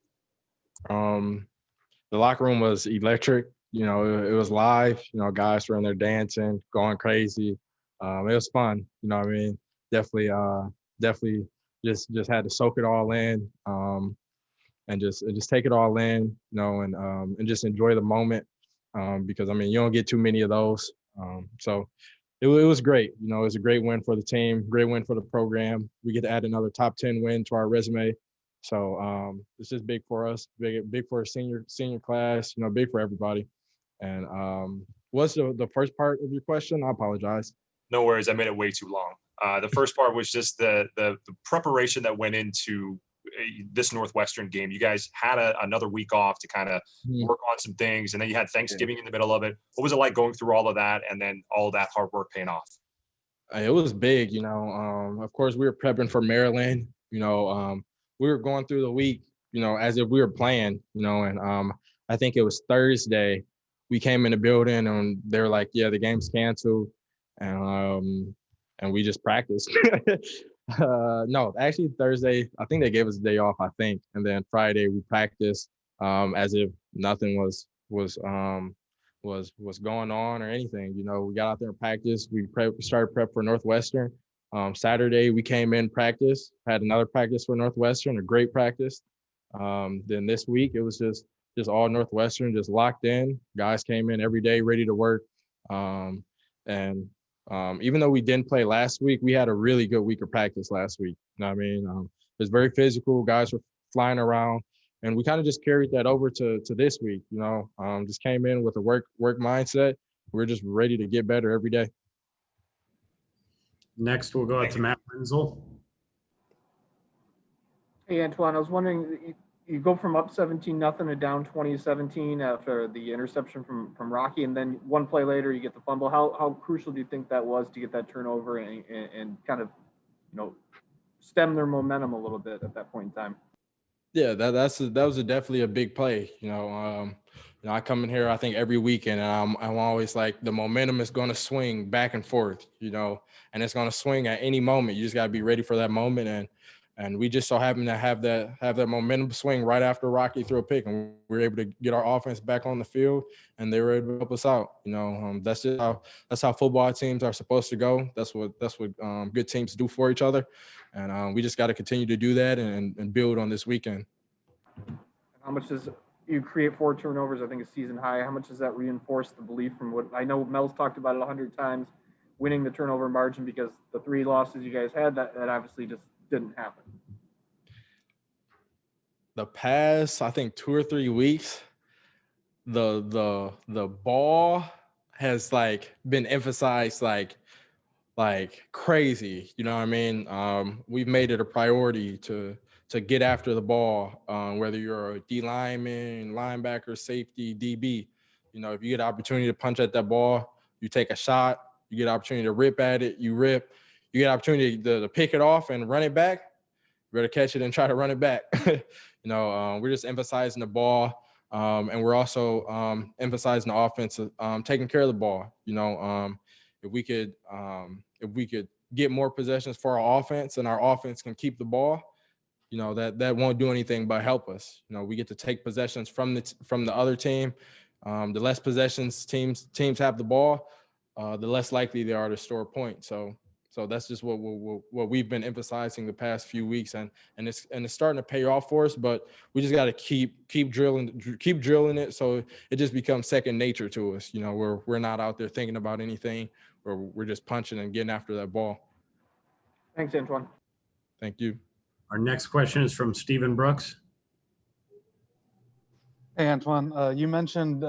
Q: The locker room was electric. You know, it was live. You know, guys were in there dancing, going crazy. It was fun. You know what I mean? Definitely just had to soak it all in, and just take it all in, you know, and just enjoy the moment. because I mean you don't get too many of those. So it was great. You know, it was a great win for the team, great win for the program. We get to add another top 10 win to our resume. So it's just big for us, big for our senior class. You know, big for everybody. And what's the first part of your question? I apologize.
G: No worries. I made it way too long. The first part was just the preparation that went into this Northwestern game. You guys had another week off to kind of work on some things, and then you had Thanksgiving in the middle of it. What was it like going through all of that and then all of that hard work paying off?
Q: It was big, you know. Of course, we were prepping for Maryland. You know, we were going through the week, you know, as if we were playing, you know. And I think it was Thursday. We came in the building and they were like, "Yeah, the game's canceled," and we just practiced. No, actually Thursday, I think they gave us a day off, I think. And then Friday we practiced as if nothing was going on or anything. You know, we got out there and practiced. We started prep for Northwestern. Saturday we came in practice, had another practice for Northwestern, a great practice. Then this week it was just all Northwestern, just locked in. Guys came in every day ready to work. Even though we didn't play last week, we had a really good week of practice last week. You know what I mean? It was very physical. Guys were flying around, and we kind of just carried that over to this week. You know, just came in with a work mindset. We're just ready to get better every day.
A: Next, we'll go out to Matt Wenzel.
F: Hey, Antjuan, I was wondering, you go from up 17-0 to down 20-17 after the interception from Rocky, and then one play later you get the fumble. How crucial do you think that was to get that turnover and kind of, you know, stem their momentum a little bit at that point in time?
Q: Yeah, that was definitely a big play. You know, I come in here I think every weekend, and I'm always like, the momentum is going to swing back and forth. You know, and it's going to swing at any moment. You just got to be ready for that moment, and we just so happen to have that momentum swing right after Rocky threw a pick, and we were able to get our offense back on the field, and they were able to help us out. You know, that's how football teams are supposed to go. That's what good teams do for each other, and we just got to continue to do that and build on this weekend.
F: How much does you create 4 turnovers? I think it's season high. How much does that reinforce the belief from what I know Mel's talked about it 100 times, winning the turnover margin, because the 3 losses you guys had, that obviously just didn't happen.
Q: The past, I think 2 or 3 weeks, the ball has like been emphasized like crazy. You know what I mean? We've made it a priority to get after the ball, whether you're a D lineman, linebacker, safety, DB. You know, if you get an opportunity to punch at that ball, you take a shot. You get an opportunity to rip at it, you rip. You get an opportunity to pick it off and run it back. You better catch it and try to run it back. You know, we're just emphasizing the ball, and we're also emphasizing the offense, taking care of the ball. You know, if we could get more possessions for our offense, and our offense can keep the ball, you know, that won't do anything but help us. You know, we get to take possessions from the other team. The less possessions teams have the ball, the less likely they are to score a point. So that's just what we've been emphasizing the past few weeks, and it's starting to pay off for us. But we just got to keep drilling it, so it just becomes second nature to us. You know, we're not out there thinking about anything, or we're just punching and getting after that ball.
F: Thanks, Antjuan.
Q: Thank you.
A: Our next question is from Stephen Brooks.
J: Hey, Antjuan, you mentioned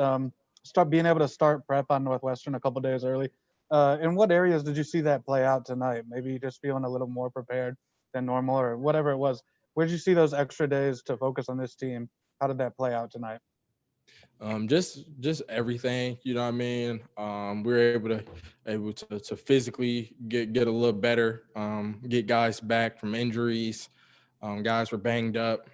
J: being able to start prep on Northwestern a couple days early. In what areas did you see that play out tonight? Maybe just feeling a little more prepared than normal, or whatever it was. Where did you see those extra days to focus on this team? How did that play out tonight?
Q: Just everything, you know what I mean? We were able to physically get a little better, get guys back from injuries. Guys were banged up.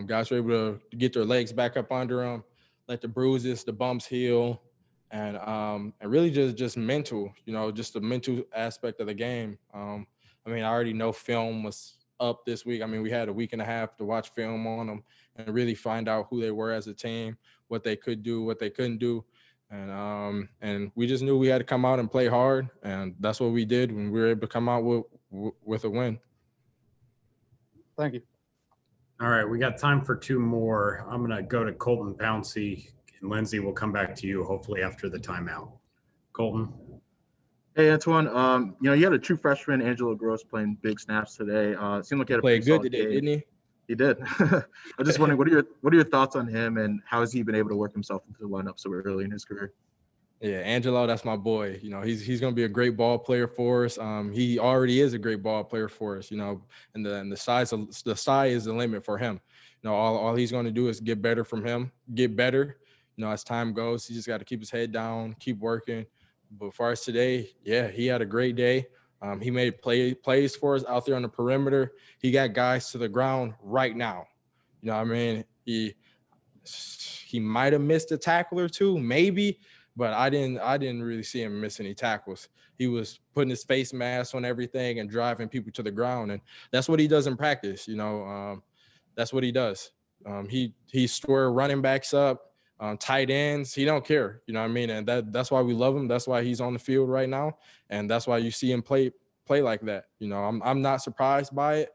Q: Guys were able to get their legs back up under them, let the bruises, the bumps heal, and really just mental, you know, just the mental aspect of the game. I mean, I already know film was up this week. I mean, we had a week and a half to watch film on them and really find out who they were as a team, what they could do, what they couldn't do. And we just knew we had to come out and play hard, and that's what we did when we were able to come out with a win.
J: Thank you.
A: All right, we got time for 2 more. I'm going to go to Colton Pouncey. And Lindsay, will come back to you hopefully after the timeout. Colton?
O: Hey, Antjuan. You had a true freshman, Angelo Gross, playing big snaps today. It seemed like he had a
Q: Played
O: pretty
Q: good
O: solid
Q: today,
O: game.
Q: didn't he?
O: He did. I'm just wondering, what are your thoughts on him, and how has he been able to work himself into the lineup so early in his career?
Q: Yeah, Angelo, that's my boy. He's going to be a great ball player for us. He already is a great ball player for us. And the sky is the limit for him. All he's going to do is get better from him, get better. As time goes, he just got to keep his head down, keep working. But as far as today, yeah, he had a great day. He made plays for us out there on the perimeter. He got guys to the ground right now. He might have missed a tackle or two, maybe, but I didn't really see him miss any tackles. He was putting his face mask on everything and driving people to the ground, and that's what he does in practice. That's what he does. He square running backs up, tight ends. He don't care. And that's why we love him. That's why he's on the field right now, and that's why you see him play like that. I'm not surprised by it,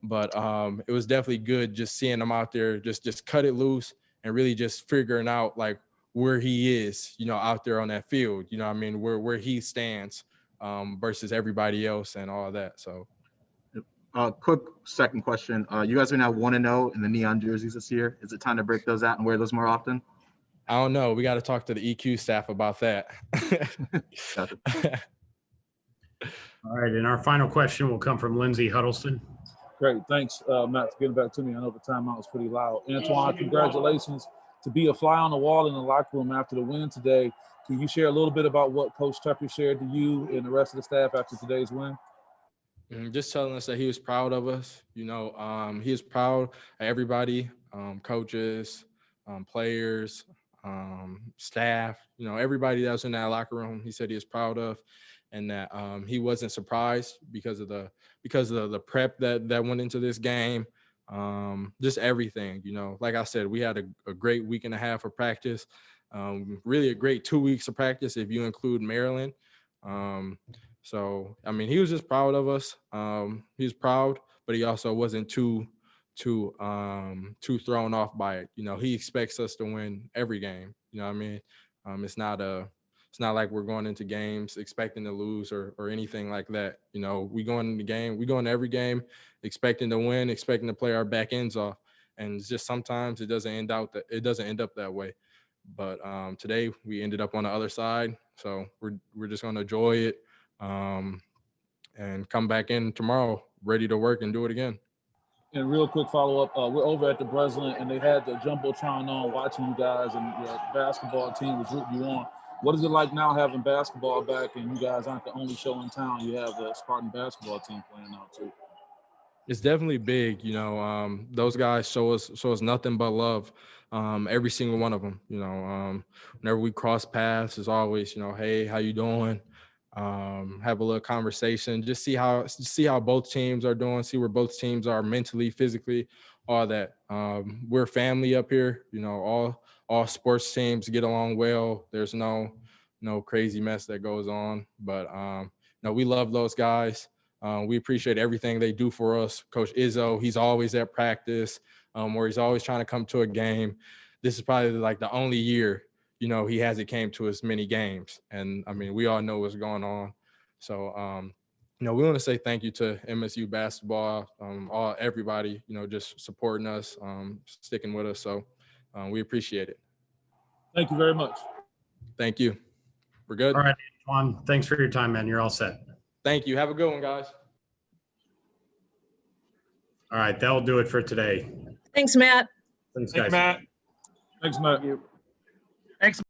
Q: but it was definitely good just seeing him out there, just cut it loose and really just figuring out like where he is, out there on that field. Where he stands versus everybody else and all that. So.
O: Quick second question. You guys are now 1-0 in the neon jerseys this year. Is it time to break those out and wear those more often?
Q: I don't know. We got to talk to the EQ staff about that.
A: All right, and our final question will come from Lindsay Huddleston.
D: Great. Thanks, Matt, for getting back to me. I know the timeout was pretty loud. Antjuan, congratulations to be a fly on the wall in the locker room after the win today. Can you share a little bit about what Coach Tucker shared to you and the rest of the staff after today's win?
Q: Just telling us that he was proud of us. He was proud of everybody, coaches, players, staff, everybody that was in that locker room. He said he was proud of, and that he wasn't surprised because of the prep that went into this game. Just everything, like I said, we had a great week and a half of practice, really a great 2 weeks of practice if you include Maryland. So, he was just proud of us. He was proud, but he also wasn't too thrown off by it. He expects us to win every game. It's not like we're going into games expecting to lose or anything like that. We go into every game expecting to win, expecting to play our back ends off. And it's just sometimes it doesn't end up that way. But today we ended up on the other side. So we're just going to enjoy it. And come back in tomorrow ready to work and do it again.
D: And real quick follow-up, we're over at the Breslin, and they had the Jumbotron on watching you guys, and your basketball team was rooting you on. What is it like now having basketball back, and you guys aren't the only show in town? You have the Spartan basketball team playing out too.
Q: It's definitely big. Those guys show us nothing but love. Every single one of them. Whenever we cross paths, it's always, hey, how you doing? Have a little conversation, just see how both teams are doing, see where both teams are mentally, physically, all that. We're family up here, all sports teams get along well. There's no crazy mess that goes on, but we love those guys. We appreciate everything they do for us. Coach Izzo, he's always at practice, where he's always trying to come to a game. This is probably like the only year he hasn't came to as many games. And we all know what's going on. So, we want to say thank you to MSU basketball, everybody, just supporting us, sticking with us. So we appreciate it.
D: Thank you very much.
Q: Thank you. We're good.
A: All right, Antjuan, thanks for your time, man. You're all set.
Q: Thank you. Have a good one, guys.
A: All right, that'll do it for today.
R: Thanks, Matt.
A: Thanks,
D: Thank
A: guys.
D: you, Matt. Thanks, Matt.
E: Thanks.